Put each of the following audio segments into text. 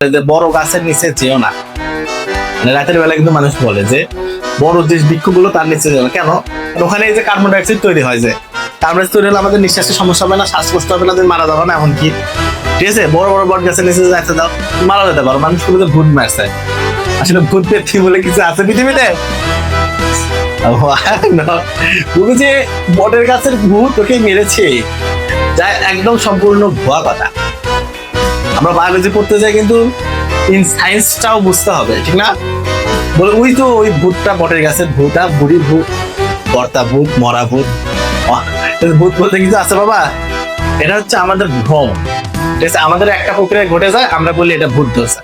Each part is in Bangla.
যে বড় গাছের নিচে যেও না, মানে রাতের বেলা কিন্তু মানুষ বলে যে বড় যে বৃক্ষগুলো তার নিচে যেও না। কেন? ওখানে এই যে কার্বন ডাইঅক্সাইড তৈরি হয়, যে কার্বন ডাইঅক্সাইড তৈরি হলে আমাদের নিঃশ্বাসের সমস্যা হবে না, শ্বাসকষ্ট হবে না, তুমি মারা যাবে না। এমনকি ঠিক আছে, বড় বড় বট গাছের নিচে যাইতে দাও, মারা যেতে পারো। মানুষ শুরুতে ভূত মারছে, আসলে ভূত পেয়েছি বলে কিছু আছে পৃথিবীতে? যে বটের গাছের ভূত ওকে মেরেছে, যা একদম সম্পূর্ণ ভুয়া কথা। আমরা বায়োলজি পড়তে যাই, কিন্তু ইন সায়েন্সটাও বুঝতে হবে, ঠিক না? বলে ওই তো ওই ভূতটা বটের গাছের ভূতা, বুড়ি ভূত, কর্তা ভূত, মরা ভূত। ভূত বলতে কিছু আছে বাবা, এটা হচ্ছে আমাদের ভ্রম। ঠিক আছে, আমাদের একটা প্রক্রিয়া ঘটে যায়, আমরা বলি এটা ভূত ধরছে,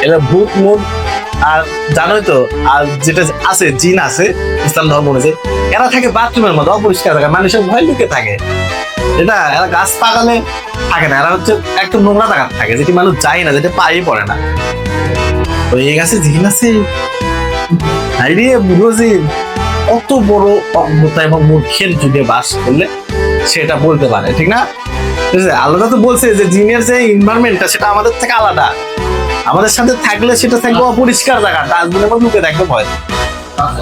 এটা ভূত মুখ। আর জানোই তো, আর যেটা আছে জিন আছে ইসলাম ধর্ম অনুযায়ী, এরা থাকে বাথরুমের মধ্যে অপরিষ্কার থাকে, মানুষের ভয় লুকে থাকে। এটা এরা গাছ পাকালে থাকে না, এরা হচ্ছে একটু নোংরা জায়গা থাকে, যেটি মানুষ যায় না, যেটা পায়ে পড়ে না। তো এই গাছে জিন আছে, আইরে বুড়ো জিন কত বড় অজ্ঞতা এবং মূর্খের যুগে বাস করলে সেটা বলতে পারে, ঠিক না? ঠিক আছে, আলাদা তো বলছে যে জিনের যে এনভায়রনমেন্টটা সেটা আমাদের থেকে আলাদা। আমাদের সাথে থাকলে সেটা থাকবে অপরিষ্কার জায়গা, ডাস্টবিনের মধ্যে লুকে থাকবে ভয়।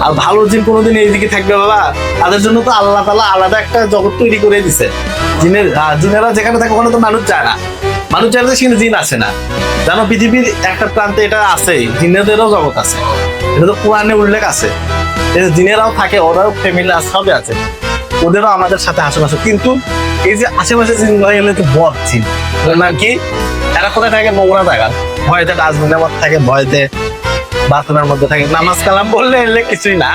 আর ভালো জিন কোনোদিন এইদিকে থাকবে বাবা? তাদের জন্য তো আল্লাহ তাআলা আলাদা একটা জগৎ তৈরি করে দিছে। জিনেরা যেখানে থাকে ওখানে তো মানুষ যায় না, মানুষ যায় না, সেখানে জিন আসে না। জানো, পৃথিবীর একটা প্রান্তে এটা আছে, জিনেদেরও জগৎ আছে, এটা তো কোরআনে উল্লেখ আছে। জিনেরাও থাকে, ওরাও ফ্যামিলি সবে আছে, ওদেরও আমাদের সাথে আশেপাশে। কিন্তু এই যে আশেপাশে জিন গেলে তো বদ জিন নাকি, এরা কোথায় থাকে? নোংরা জায়গা, ভয়তে ডাস্টবিনের মধ্যে থাকে, ভয়তে বাথরুমের মধ্যে থাকে, নামাজ কালাম বললে এলে কিছুই না।